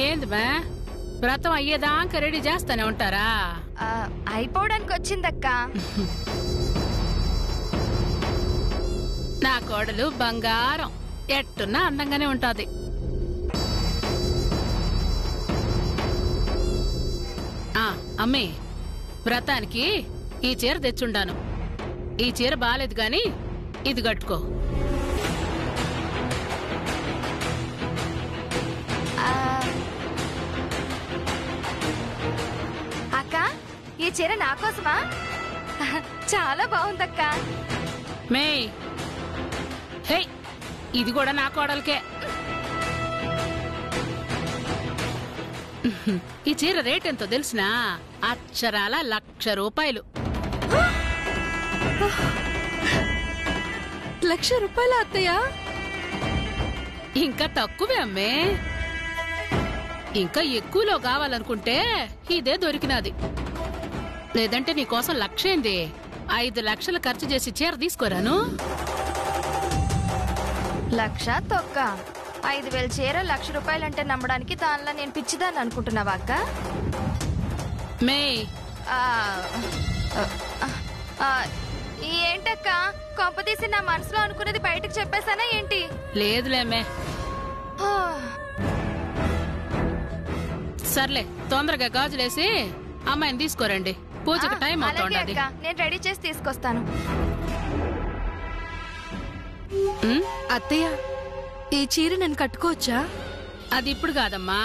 ఏంది బా వ్రతం అయ్యేదాకా రెడీ చేస్తానే ఉంటారా? అయిపోవడానికి వచ్చిందక్క. నా కోడలు బంగారం, ఎట్టున్నా అందంగానే ఉంటాది. అమ్మే, వ్రతానికి ఈ చీర తెచ్చుండాను. ఈ చీర బాలేదు గాని ఇది కట్టుకో. అక్క, ఈ చీర నా కోసమా? చాలా బాగుందక్క. మే హే, ఇది కూడా నా కోడలకే. ఈ చీర రేట్ ఎంతో తెలిసినా? అక్షరాల 1,00,000 రూపాయలు. 1,00,000 రూపాయల అత్తయ్య? ఇంకా తక్కువే అమ్మే. ఇంకా ఎక్కువలో కావాలనుకుంటే ఇదే దొరికినది. లేదంటే నీకోసం 1,00,000 ఏంది, 5 లక్షలు ఖర్చు చేసి చీర తీసుకోరాను. 1,00,000 తొక్క. 5,000 చీర 1,00,000 రూపాయలంటే నమ్మడానికి దానిలో నేను పిచ్చిదాన్ని అనుకుంటున్నావా అక్క? మే ఏంటక్క, కొంపదీసి నా మనసులో అనుకున్నది బయటకు చెప్పేశానా ఏంటి? లేదులేమే. సర్లే, తొందరగా గాజులేసి అమ్మాయిని తీసుకోరండి, పూజకు టైం అవుతుంది. నేను రెడీ చేసి తీసుకొస్తాను. అత్తయ్య, ఈ చీర నేను కట్టుకోవచ్చా? అది ఇప్పుడు కాదమ్మా,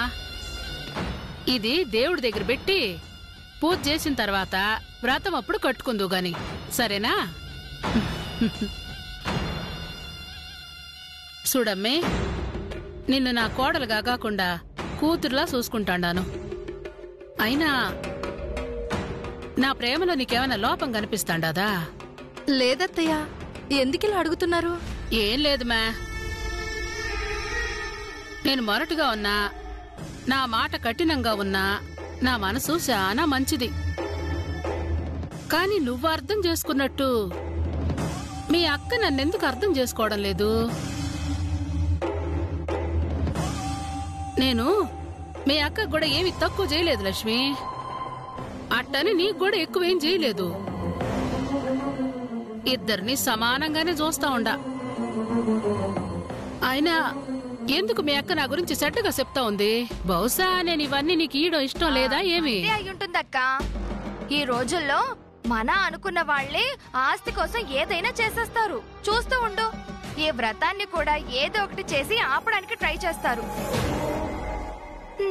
ఇది దేవుడి దగ్గర పెట్టి పూజ చేసిన తర్వాత వ్రతం అప్పుడు కట్టుకుందు గాని, సరేనా? చూడమ్మే, నిన్ను నా కోడలుగా కాకుండా కూతురులా చూసుకుంటాండాను. అయినా నా ప్రేమలో నీకేమైనా లోపం కనిపిస్తాండాదా? లేదత్తయ్య, ఎందుకిలా అడుగుతున్నారు? ఏం లేదు మా, నేను మొరటుగా ఉన్నా, నా మాట కఠినంగా ఉన్నా, నా మనసు చాలా మంచిది. కాని నువ్వు అర్థం చేసుకున్నట్టు మీ అక్క నన్నెందుకు అర్థం చేసుకోవడం లేదు? నేను మీ అక్క కూడా ఏమి తక్కువ చేయలేదు లక్ష్మి, అట్టని నీకు కూడా ఎక్కువేం చేయలేదు. ఇద్దరిని సమానంగానే చూస్తా ఉండా. అయినా ఎందుకు మీ అక్క నా గురించి సెట్టగా చెప్తా ఉంది? బహుశా నేను ఇవన్నీ నీకు ఈయడం ఇష్టం లేదా ఏమి? అయ్యుంటుందక్క. ఈ రోజుల్లో మన అనుకున్న వాళ్లే ఆస్తి కోసం ఏదైనా చేసేస్తారు. చూస్తూ ఉండు, ఈ వ్రతాన్ని కూడా ఏదో ఒకటి చేసి ఆపడానికి ట్రై చేస్తారు.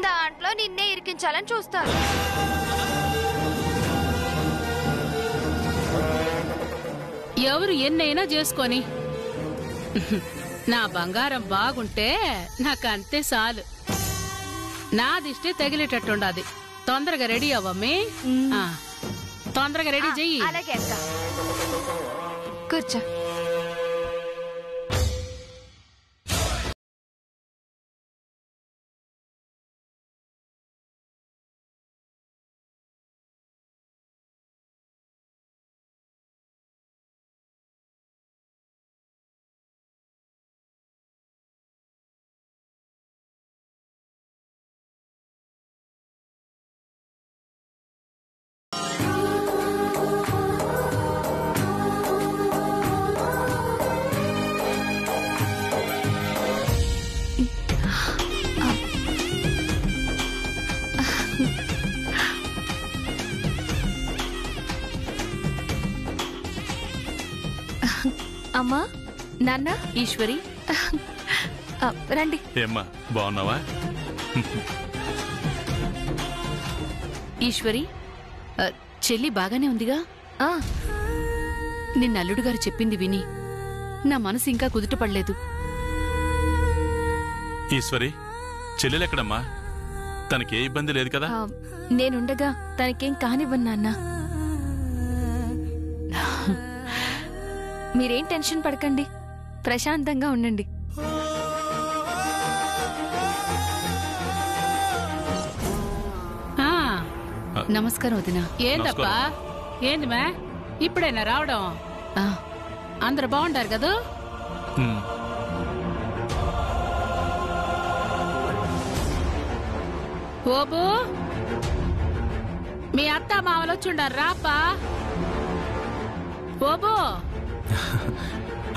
దాంట్లో నిన్నే ఇరికించాలని చూస్తారు. ఎవరు ఎన్నైనా చేసుకొని నా బంగారం బాగుంటే నాకంతే చాలు. నా దిష్టి తగిలేటట్టుండాది. తొందరగా రెడీ అవ్వమ్మే. తొందరగా రెడీ చెయ్యి. అలాగే అక్క, కూర్చో. అమ్మా, నాన్న, ఈశ్వరి రండి. ఏమ్మా, బాగున్నావా? ఈశ్వరి, చెల్లి బాగానే ఉందిగా? నిన్న అల్లుడు గారు చెప్పింది విని నా మనసు ఇంకా కుదుటపడలేదు. ఈశ్వరి, చెల్లెలెక్కడమ్మా? తనకే ఇబ్బంది లేదు కదా? నేనుండగా తనకేం కానివ్వను నాన్న. మీరేం టెన్షన్ పడకండి, ప్రశాంతంగా ఉండండి. నమస్కారం వదినా. ఏందప్పా, ఏంది మా ఇప్పుడైనా రావడం? అందరు బాగుంటారు కదా? ఓబు, మీ అత్త మామలు వచ్చుండారు రాపా. ఓబో,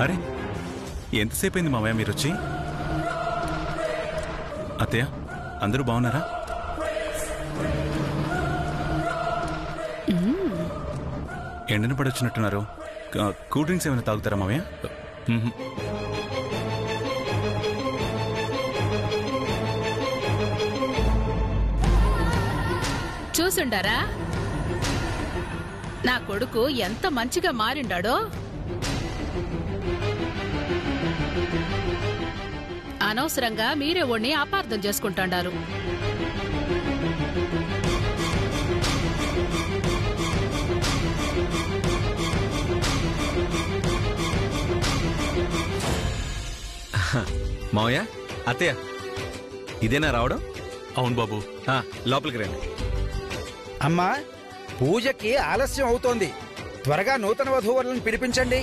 అరే ఎంతసేపు అయింది మావయ్య మీరొచ్చి? అత్తయ్య అందరూ బాగున్నారా? ఎండను పడొచ్చినట్టున్నారు. కూల్ డ్రింక్స్ ఏమైనా తాగుతారా మావయ్య? చూసుండారా నా కొడుకు ఎంత మంచిగా మారిండాడో. అనవసరంగా మీరే ఓణ్ణి అపార్థం చేసుకుంటాండారు. మావయ్య, అత్తయ్య ఇదేనా రావడం? అవును బాబు. లోపలికి రండి. అమ్మా, పూజకి ఆలస్యం అవుతోంది. త్వరగా నూతన వధూవరులను పిలిపించండి.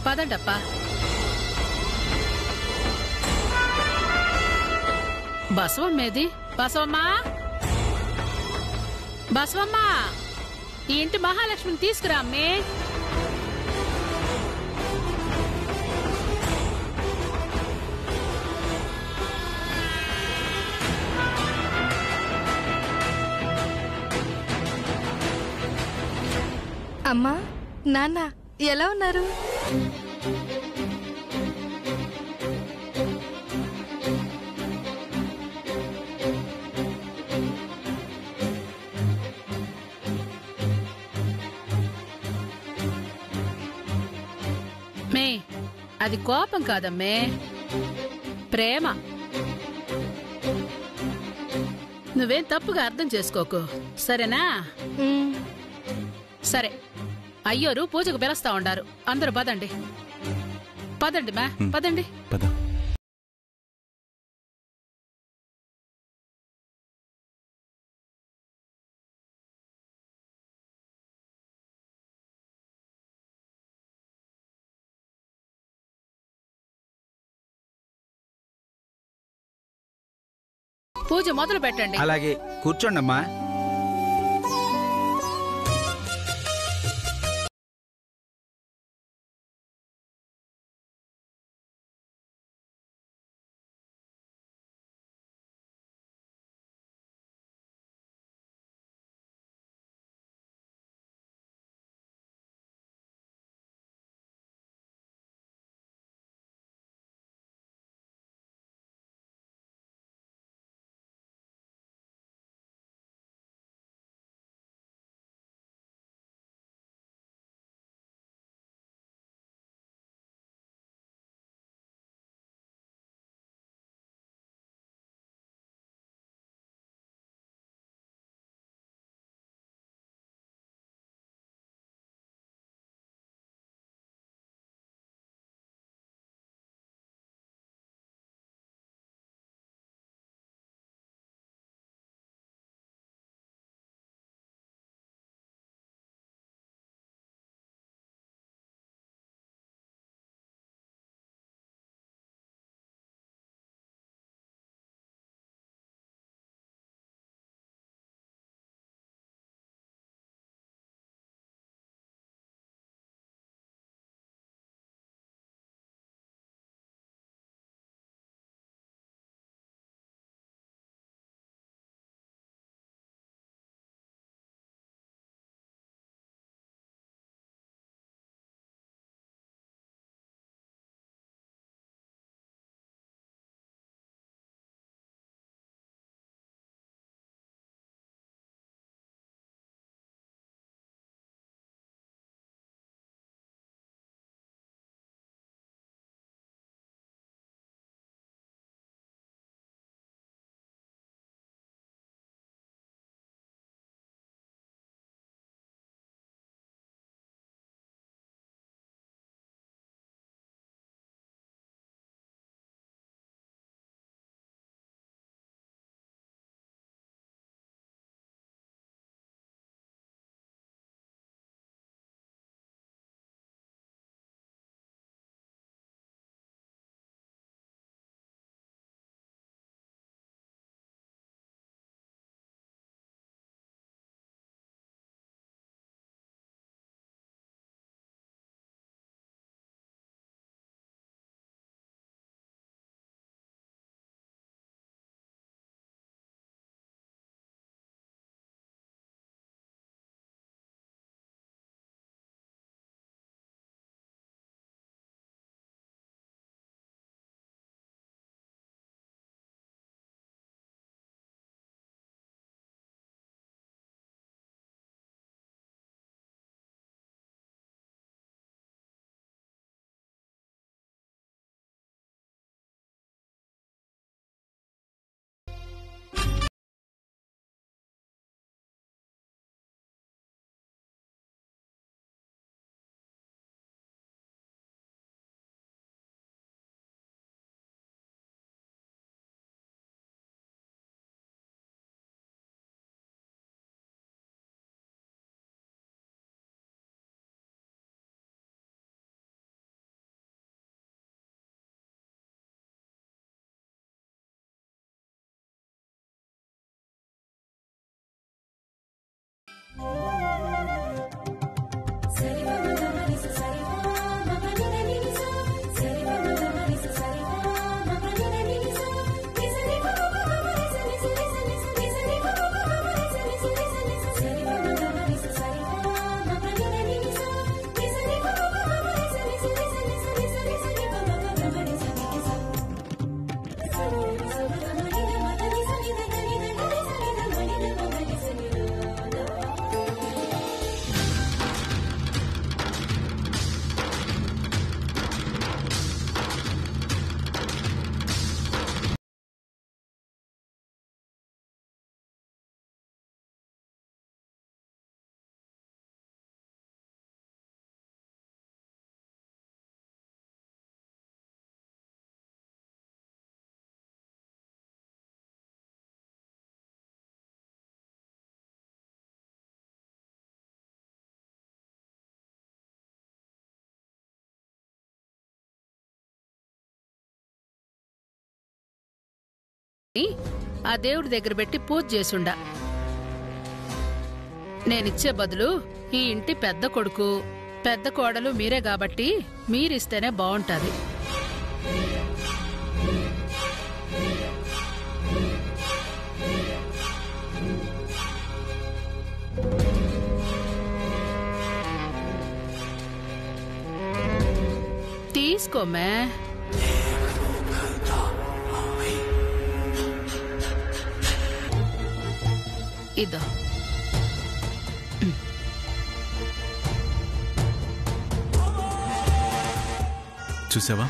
పదండప్పా. బసవమ్మేది? బసవమ్మా, బసవమ్మా, ఈ ఇంటి మహాలక్ష్మిని తీసుకురా అమ్మే. అమ్మా, నాన్న ఎలా ఉన్నారు? మే, అది కోపం కాదమ్మే, ప్రేమ. నువ్వేం తప్పుగా అర్థం చేసుకోకు, సరేనా? సరే, అయ్యోరు పూజకు పిలుస్తా ఉండారు. అందరూ పదండి. పదండి మా, పదండి. పద. పూజ మొదలు పెట్టండి. అలాగే కూర్చోండమ్మా. ఆ దేవుడి దగ్గర పెట్టి పూజ చేసుండా. నేనిచ్చే బదులు ఈ ఇంటి పెద్ద కొడుకు పెద్ద కోడలు మీరే కాబట్టి మీరిస్తేనే బావుంటది. తీసుకోమే. ఇదో చూసావా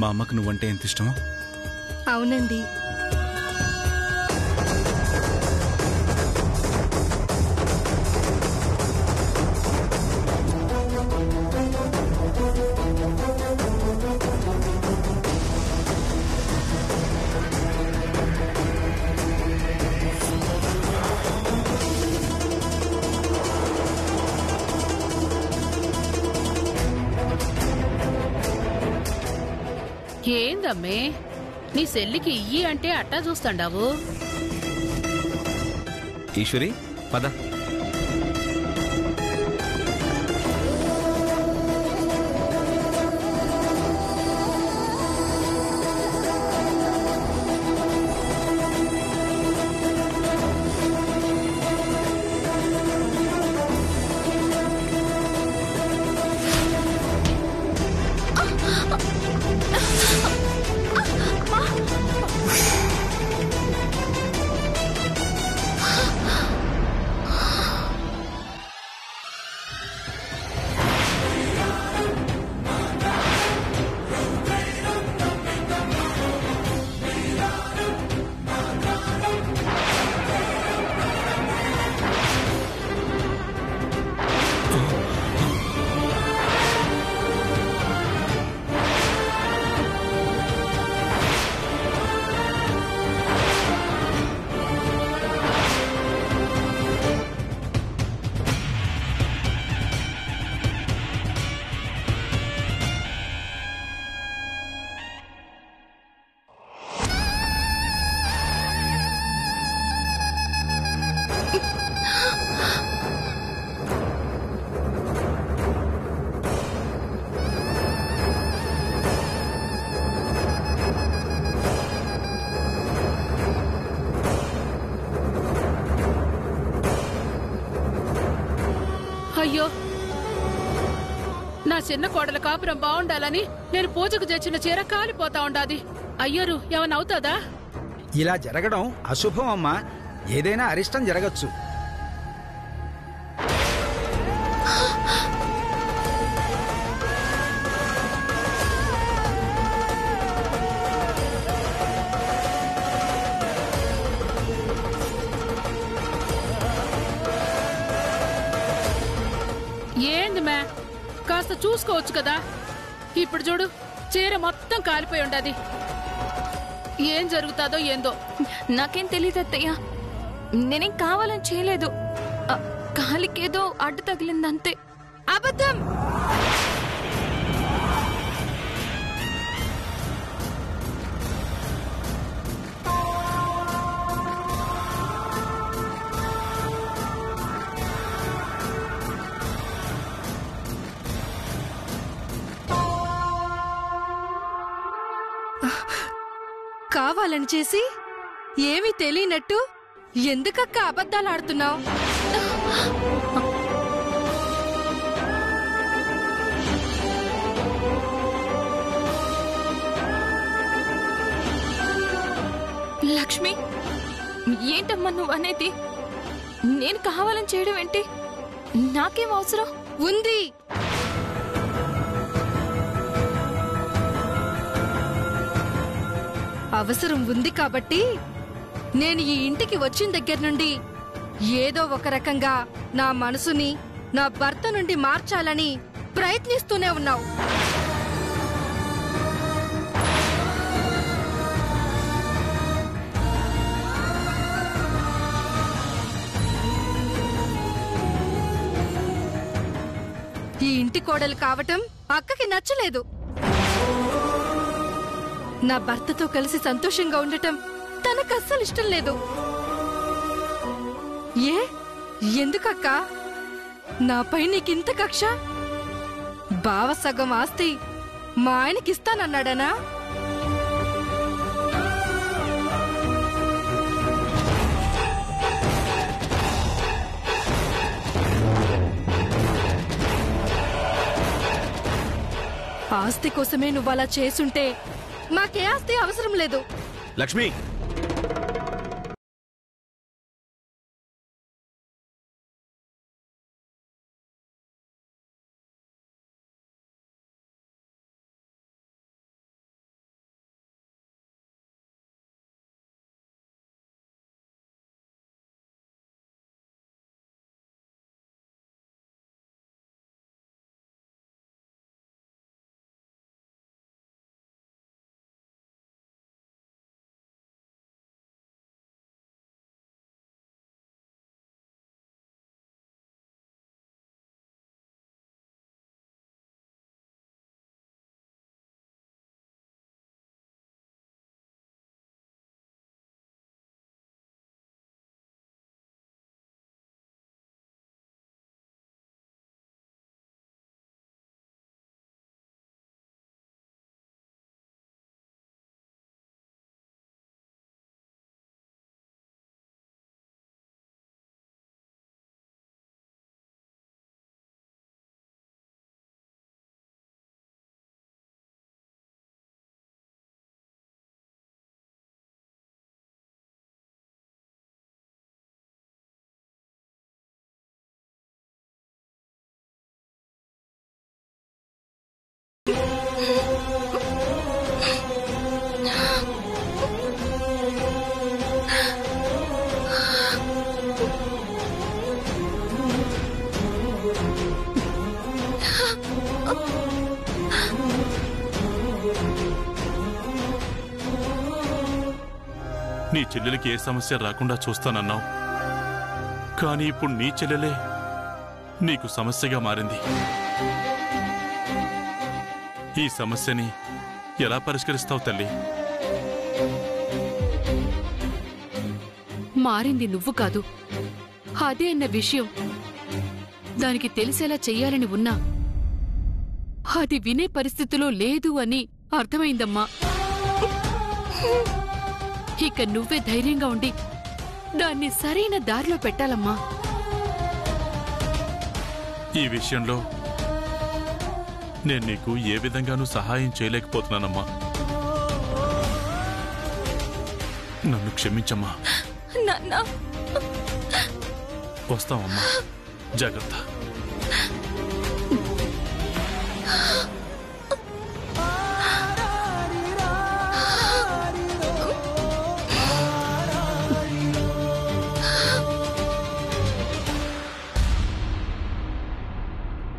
మా అమ్మకు నువ్వంటే ఎంత ఇష్టమో. అవునండి. ఏందమ్మే నీ సెల్లికి ఇయ్యి అంటే అట్టా చూస్తాండావు. ఈశ్వరి పద. అయ్యో నా చిన్న కోడల కాపురం బాగుండాలని నేను పూజకు తెచ్చిన చీర కాలిపోతా ఉండాది. అయ్యోరు ఏమన్నా అవుతాదా? ఇలా జరగడం అశుభం అమ్మా. ఏదైనా అరిష్టం జరగచ్చు. ఏంది మే కాస్త చూసుకోవచ్చు కదా. ఇప్పుడు చూడు చీర మొత్తం కాలిపోయి ఉండాది. ఏం జరుగుతాదో ఏందో. నాకేం తెలియదు అత్తయ్య. నేనేం కావాలని చేయలేదు. కాలికేదో అడ్డు తగిలిందంతే. అబద్ధం. కావాలని చేసి ఏమీ తెలియనట్టు ఎందుకక్క అబద్ధాలాడుతున్నావు? లక్ష్మి, ఏంటమ్మా నువ్వు అనేది? నేను కావాలని చేయడం ఏంటి? నాకేం అవసరం ఉంది. అవసరం ఉంది కాబట్టి నేను ఈ ఇంటికి వచ్చిన దగ్గర నుండి ఏదో ఒక రకంగా నా మనసుని నా భర్త నుండి మార్చాలని ప్రయత్నిస్తూనే ఉన్నావు. ఈ ఇంటి కోడలు కావటం అక్కకి నచ్చలేదు. నా భర్తతో కలిసి సంతోషంగా ఉండటం తనకు అస్సలు ఇష్టం లేదు. ఎందుకక్క నాపై నీకింత కక్ష? బావ సగం ఆస్తి మా ఆయనకిస్తానన్నాడనా? ఆస్తి కోసమే నువ్వలా చేసుంటే మాకే ఆస్తి అవసరం లేదు. లక్ష్మి, నీ చెల్లెలకి ఏ సమస్య రాకుండా చూస్తానన్నావు, కానీ ఇప్పుడు నీ చెల్లెలే నీకు సమస్యగా మారింది. ఈ సమస్యని ఎలా పరిష్కరిస్తావు తల్లి? మారింది నువ్వు కాదు, అదే అన్న విషయం దానికి తెలిసేలా చెయ్యాలని ఉన్నా అది వినే పరిస్థితిలో లేదు అని అర్థమైందమ్మా. ఇక నువ్వే ధైర్యంగా ఉండి దాన్ని సరైన దారిలో పెట్టాలమ్మా. ఈ విషయంలో నేను నీకు ఏ విధంగానూ సహాయం చేయలేకపోతున్నానమ్మా. నన్ను క్షమించమ్మా. నాన్న, వస్తామమ్మా, జాగ్రత్త.